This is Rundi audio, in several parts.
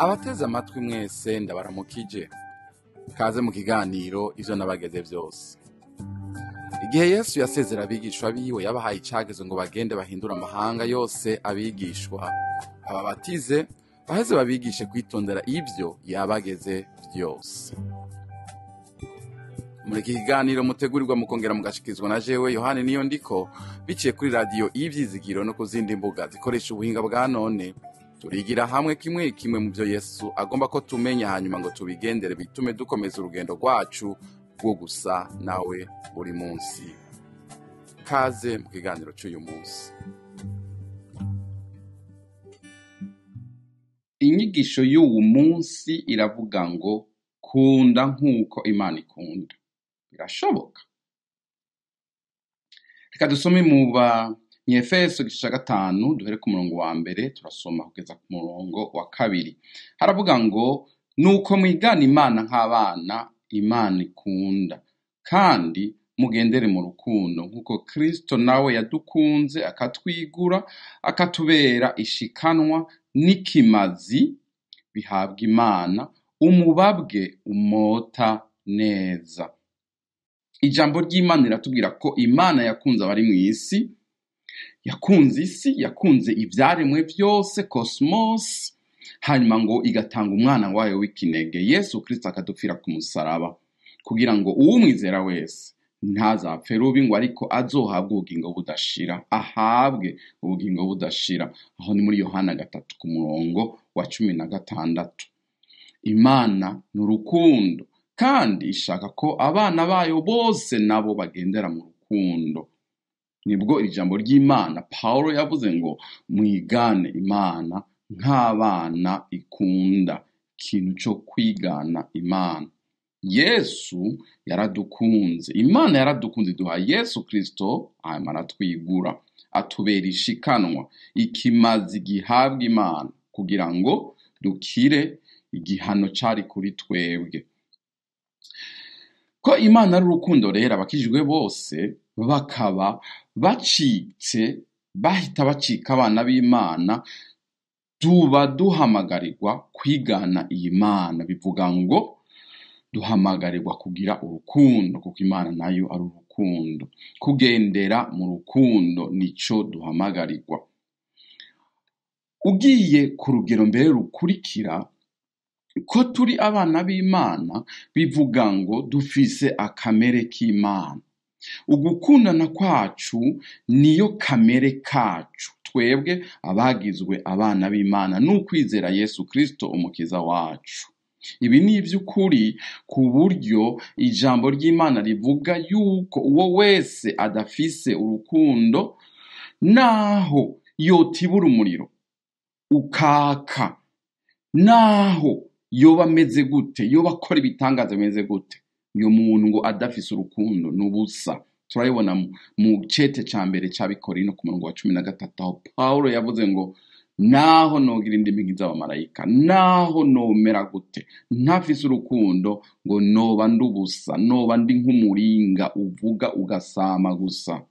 Abateze amatwi mwese ndabaramukije. Kaze mu kiganiro ivyo nabageze vyose. Igihe Yesu yasezera abigishwa biwe yabahaye icagezo ngo bagende bahindura amahanga yose abigishwa, ababatize, baheze babigishe kwitondera ivyo yabageze vyose. Muri iki kiganiro mutegurirwa mukongera mugashikizwa na jewe Yohani Niyondiko, biciye kuri radio Ivyizigiro no ku zindi mbuga zikoresha ubuhinga bwa none. Turigira hamwe kimwe kimwe mu byo Yesu agomba ko tumenya, hanyuma ngo tubigendere bitume dukomeza urugendo rwacu rwo gusa nawe buri munsi. Kaze mu kiganiro cy'uyu munsi. Inyigisho y'uwu munsi iravuga ngo kunda nk'uko Imana ikunda. Birashoboka? Reka dusome mu Efeso igice 5 duhere ku murongo wa mbere turasoma kugeza ku murongo wa 2. Haravuga ngo nuko mwigana Imana nk'abana Imana ikunda, kandi mugendere mu rukundo nk'uko Kristo nawe yadukunze akatwigura akatubera ishikanwa n'ikimazi bihabwa Imana, umubabwe umota neza. Ijambo ry'Imana riratubwira ko Imana yakunze abari mu isi, yakunze isi, yakunze ivyaremwe byose, cosmos, hanyuma ngo igatanga umwana wayo w'ikinege Yesu Kristo akadupfira ku musaraba, kugira ngo uwumwizera wese ntazapfe rubi, ngo ariko azohabwe ubugingo budashira, ahabwe ubugingo budashira. Aho ni muri Yohana 3 ku murongo wa 16. Imana n'urukundo, kandi ishaka ko abana bayo bose nabo bagendera mu rukundo. Nibwo ijambo ry'Imana Paulo yavuze ngo mwigane Imana nk'abana ikunda, ikintu cyo kwigana Imana. Yesu yaradukunze, Imana yaradukunze, duha Yesu Kristo aratwigura, atubera ishikanwa, ikimazi gihabwa Imana, kugira ngo dukire igihano cari kuri twebwe. Ko Imana ari urukundo rero, abakijijwe bose bakaba bahita bacika abana b'Imana, tuba duhamagarirwa kwigana iyi Mana. Bivuga ngo duhamagarirwa kugira urukundo, kuko Imana nayo ari urukundo. Kugendera mu rukundo nico duhamagarirwa. Ugiye ku rugero mbere rukurikira, ko turi abana b'Imana bivuga ngo dufise akamere k'Imana. Ugukundana kwacu niyo kamere kacu, twebwe abagizwe abana b'Imana n'ukwizera Yesu Kristo umukiza wacu. Ibi ni ivy'ukuri, ku buryo ijambo ry'Imana rivuga yuko uwo wese adafise urukundo, naho yotibura umuriro ukaka, naho yoba ameze gute, yoba akora ibitangaza ameze gute, uyo muntu ngo adafise urukundo n'ubusa. Turabibona mu cete ca mbere c'Abikorino ku murongo wa 13, aho Paulo yavuze ngo naho nogira indimi nk'iz'abamarayika, naho nomera gute, ntafise urukundo, ngo noba ndubusa, noba ndi nk'umuringa uvuga ugasama gusa.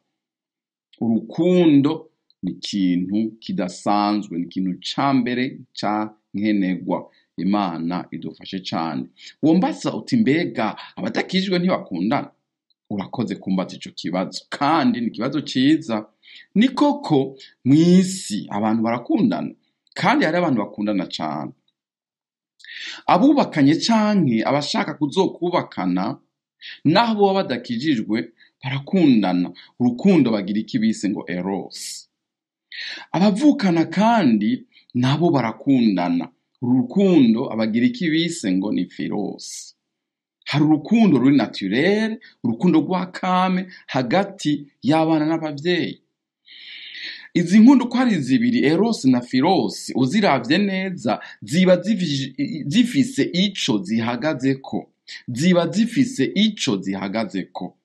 Urukundo ni ikintu kidasanzwe, ni ikintu ca mbere ca nkenegwa. Imana idufashe cyane. Wombaza uti mbega abatakijwe ntibakundana? Urakoze kumbaza ico kibazo, kandi ni ikibazo ciza. Ni koko mw'isi abantu barakundana, kandi hari abantu bakundana cyane. Abubakanye canke abashaka kuzokubakana, naho boba badakijijwe barakundana. Urukundo bagira iki bise ngo eros. Abavukana kandi nabo barakundana. Urukundo abagira iki bise ngo ni filos. Hari urukundo ruri naturel, urukundo rwa kame hagati y'abana n'abavyeyi. Izi nkundo ko ari zibiri, eros na filos, uziravye neza ziba zifise ico zihagazeko, ziba zifise ico zihagazeko.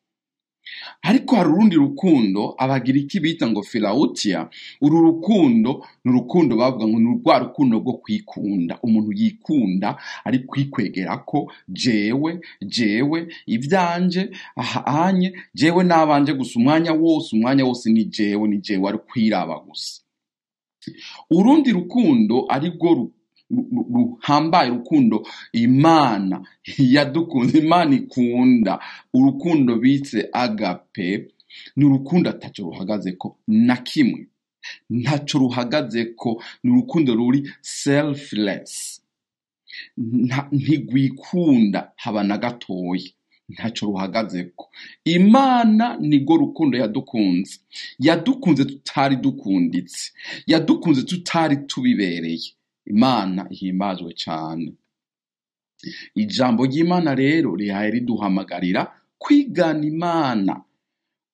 Ariko hari urundi rukundo abagira iki bita ngo filautia. Uru rukundo n'urukundo bavuga ngo n'urwa rukundo rwo kwikunda. Umuntu yikunda ari kwikwegera ko jewe ivyanje ahanye, jewe nabanje gusa umwanya wose ni jewe ari kwiraba gusa. Urundi rukundo ari rwo ruhambaye, urukundo Imana yadukunze, Imana ikunda, urukundo bitse agape, ni urukundo ataco ruhagazeko na kimwe, ntaco ruhagazeko, ni urukundo ruri selfless, ntigwikunda haba na gatoya, ntaco ruhagazeko. Imana nigo rukundo yadukunze, yadukunze tutari dukunditse, yadukunze tutari tubibereye. Imana ihimbazwe cane. Ijambo ry'Imana rero rihaye riduhamagarira kwigana Imana,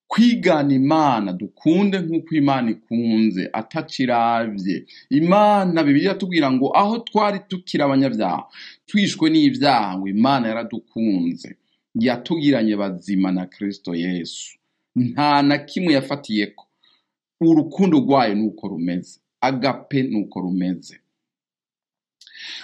kwigana Imana, dukunde nk'uko Imana ikunze ataciravye. Imana, Bibiliya tubwira ngo aho twari tukiri abanyabyaha, twishwe n'ivyaha, ngo Imana yaradukunze, yatugiranye bazima na Kristo Yesu, nta na kimwe yafatiyeko. Urukundo rwayo nuko rumeze, agape nuko rumeze.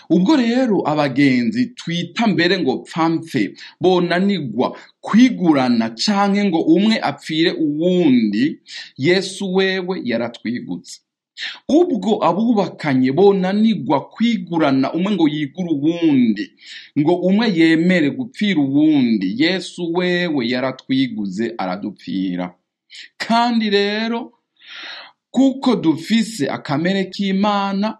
Ubwo rero abagenzi twita mbere ngo pfamfe bonanigwa kwigurana canke ngo umwe apfire uwundi, Yesu wewe yaratwigutse. Ubwo abubakanye bonanigwa kwigurana, umwe ngo yigure uwundi, ngo umwe yemere gupfira uwundi, Yesu wewe yaratwiguze aradupfira. Kandi rero kuko dufise akamere k'Imana,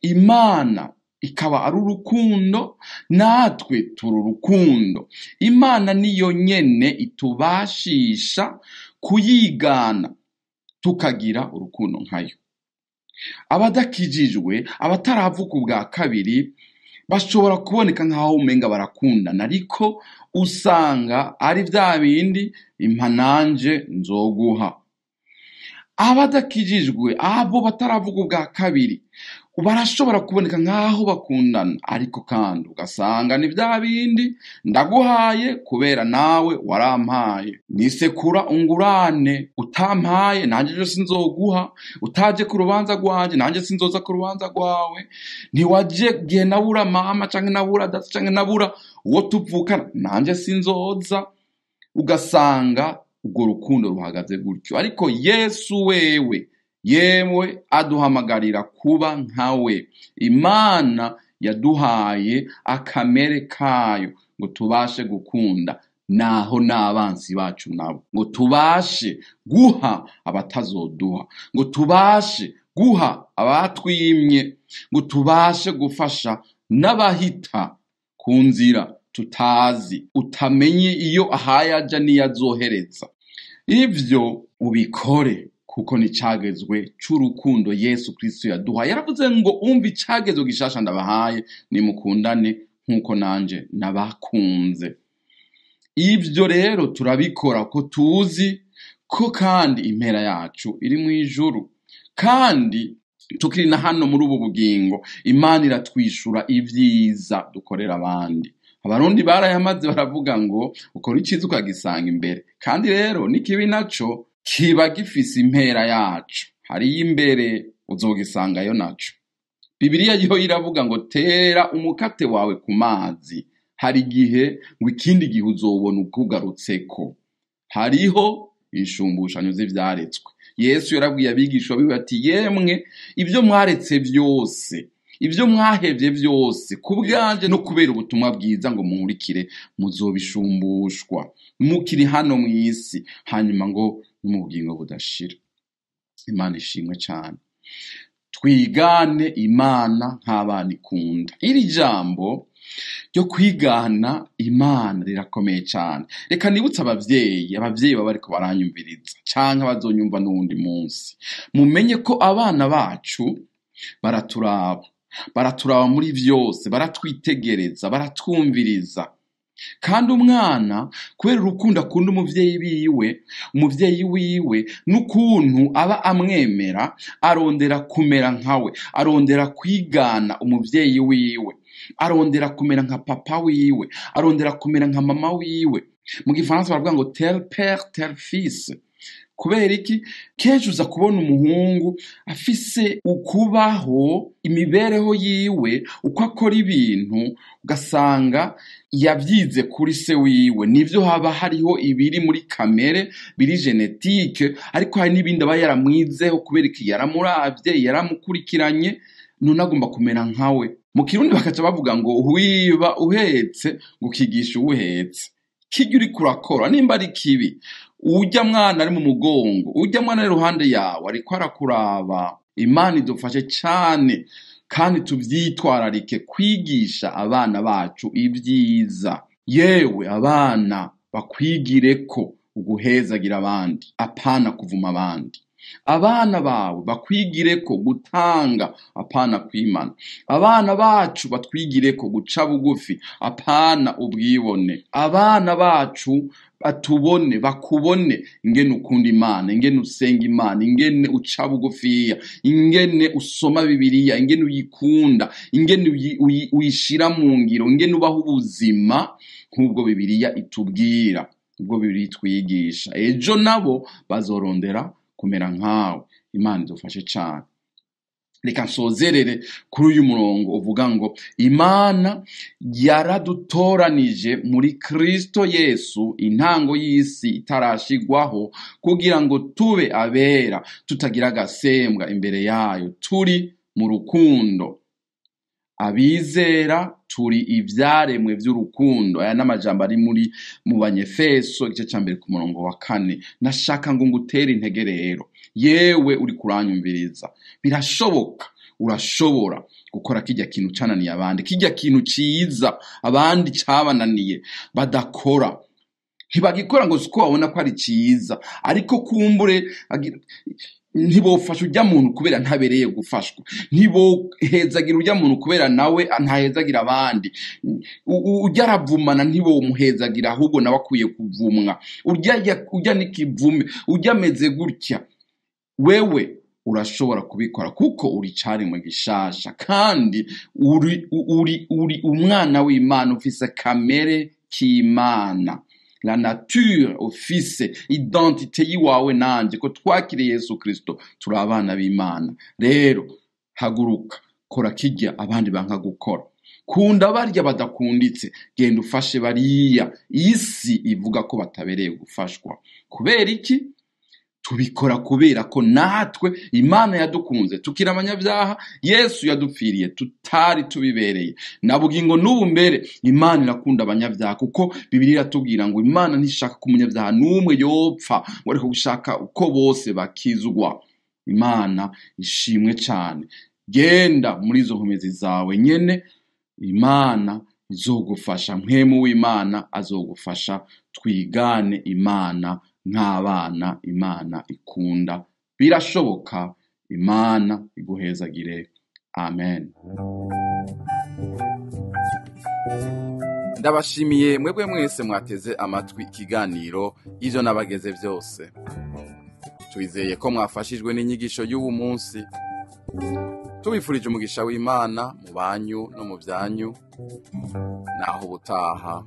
Imana ikaba ari urukundo, natwe turi urukundo. Imana niyo nyene itubashisha kuyigana tukagira urukundo nkayo. Abadakijijwe, abataravuka ubwa kabiri, bashobora kuboneka nkaho umenga barakundana, ariko usanga ari vya bindi impa nanje nzoguha. Abadakijijwe, abo bataravuka ubwa kabiri, barashobora kuboneka nkaho bakundana, ariko kandi ugasanga ni vya bindi ndaguhaye kubera nawe warampaye, nisekura ungurane, utampaye nanje jo sinzoguha, utaje ku rubanza rwanje nanje sinzoza ku rubanza rwawe, ntiwaje gihe nabura mama canke nabura data canke nabura uwo tuvukana nanje sinzoza. Ugasanga urwo rukundo ruhagaze gutyo. Ariko Yesu wewe yewe aduhamagarira kuba nkawe. Imana yaduhaye akamere kayo ngo tubashe gukunda naho n'abansi bacu nabo, ngo tubashe guha abatazoduha, ngo tubashe guha abatwimye, ngo tubashe gufasha n'abahita ku nzira tutazi, utamenye iyo ahaye aja niyo azohereza. Ivyo ubikore kuko ni cagezwe c'urukundo Yesu Kristo yaduhaye. Yaravuze ngo umva icagezwe gishasha ndabahaye, nimukundane nk'uko nanje nabakunze. Ivyo rero turabikora ko tuzi ko kandi impera yacu iri mu ijuru, kandi tukiri na hano muri ubu bugingo Imana iratwishura ivyiza dukorera abandi. Abarundi barayamaze baravuga ngo ukora iciza ukagisanga imbere, kandi rero n'ikibi naco kiba gifise impera yacu, hariyo imbere uzogisangayo naco. Bibiliya yo iravuga ngo tera umukate wawe ku mazi, hari igihe ngo ikindi gihe uzobona ukugarutseko. Hariho inshumbushanyo z'ivyaretswe. Yesu yarabwiye abigishwa biwe ati yemwe ibyo mwaretse vyose, ibyo mwahevye vyose kubwanje no kubera ubutumwa bwiza ngo munkurikire, muzobishumbushwa mukiri hano mw'isi, hanyuma ngo mu bugingo budashira. Imana ishimwe cyane. Twigane Imana nk'abana ikunda. Iri jambo ryo kwigana Imana rirakomeye cyane. Reka nibutse abavyeyi baba bariko baranyumviriza canke bazonyumva n'undi munsi, mumenye ko abana bacu baraturaba muri vyose, baratwitegereza, baratwumviriza. Kandi umwana kubera urukundo akunda umuvyeyi wiwe n'ukuntu aba amwemera, arondera kumera nkawe, arondera kwigana umuvyeyi wiwe, arondera kumera nka papa wiwe, arondera kumera nka mama wiwe. Mu gifaransa baravuga ngo tel père tel fils. Kubera iki? Kenshi uza kubona umuhungu afise ukubaho imibereho yiwe, uko akora ibintu, ugasanga yavyize kuri se wiwe. Nivyo haba hariho ibiri muri kamere, biri genetike, ariko hari n'ibindi aba yaramwizeho kubera iki yaramuravye, yaramukurikiranye, none agomba kumera nkawe. mu kirundi bakaca bavuga ngo wiba uhetse gukigisha uwuhetse. Kirya uriko urakora nimba ari kibi, urya mwana ari mu mugongo, urya mwana ari iruhande yawe ariko arakuraba. Imana idufashe cane kandi tuvyitwararike kwigisha abana bacu ibyiza. Yewe abana bakwigireko uguhezagira abandi, apana kuvuma abandi. Abana bawe bakwigireko gutanga, apana kwimana. Abana bacu batwigireko guca bugufi, apana ubwibone. Abana bacu batubone, bakubone ingene ukunda Imana, ingene usenga Imana, ingene uca bugufiya, ingene usoma Bibiliya, ingene uyikunda, ingene uyishira mu ngiro, ingene ubaho ubuzima nk'ubwo Bibiliya itubwira, ubwo Bibiliya itwigisha. Ejo nabo bazorondera kumera nkawe. Imana idufashe cane. Reka nsozerere kuri uyu murongo uvuga ngo Imana yaradutoranije muri Kristo Yesu intango y'isi itarashigwaho, kugira ngo tube abera tutagira agasembwa imbere yayo, turi mu rukundo. Abizera turi ivyaremwe vy'urukundo. Aya n'amajambo ari mu Banyefeso igice ca mbere ku murongo wa 4. Nashaka ngo ngutere intege rero, yewe uri kuranyumviriza, birashoboka, urashobora gukora kirya kintu cananiye abandi, kirya kintu ciza abandi cabananiye badakora. Ntibagikora ngo siko babona ko ari ciza, ariko kumbure ntibofasha urya muntu kubera ntabereye gufashwa, ntibohezagira urya muntu kubera nawe ntahezagira abandi. Urya aravumana ntibomuhezagira, ahubwo nawe akwiye kuvumwa. Urya n'ikivume, urya ameze gutya. Wewe urashobora kubikora kuko uri caremwe gishasha, kandi uri umwana w'Imana, ufise kamere k'Imana. La nature office identité yiwawe nanje ko twakiriye Yesu Kristo turi abana b'Imana. Rero haguruka, kora kirya abandi banka gukora. Kunda barya badakunditse, genda ufashe bariya isi ivuga ko batabereye gufashwa. Kubera iki? Tubikora kubera ko natwe Imana yadukunze tukira abanyabyaha, Yesu yadupfiriye tutari tubibereye. Nabugingo n'ubu mbere Imana irakunda abanyabyaha, kuko Bibiliya iratubwira ngo Imana ntishaka ko umunyabyaha n'umwe yopfa, ngo ariko gushaka uko bose bakizwa. Imana ishimwe cane. Genda muri izo nkomezi zawe nyene, Imana izogufasha, mpwemu w'Imana azogufasha. Twigane Imana nk'abana Imana ikunda. Birashoboka. Imana iguhezagire. Amen. Ndabashimiye mwebwe mwese mwateze amatwi ikiganiro ivyo nabageze vyose. Twizeye ko mwafashijwe n'inyigisho y'ubu munsi. Tubifurije umugisha w'Imana mu banyu no mu byanyu. Naho ubutaha.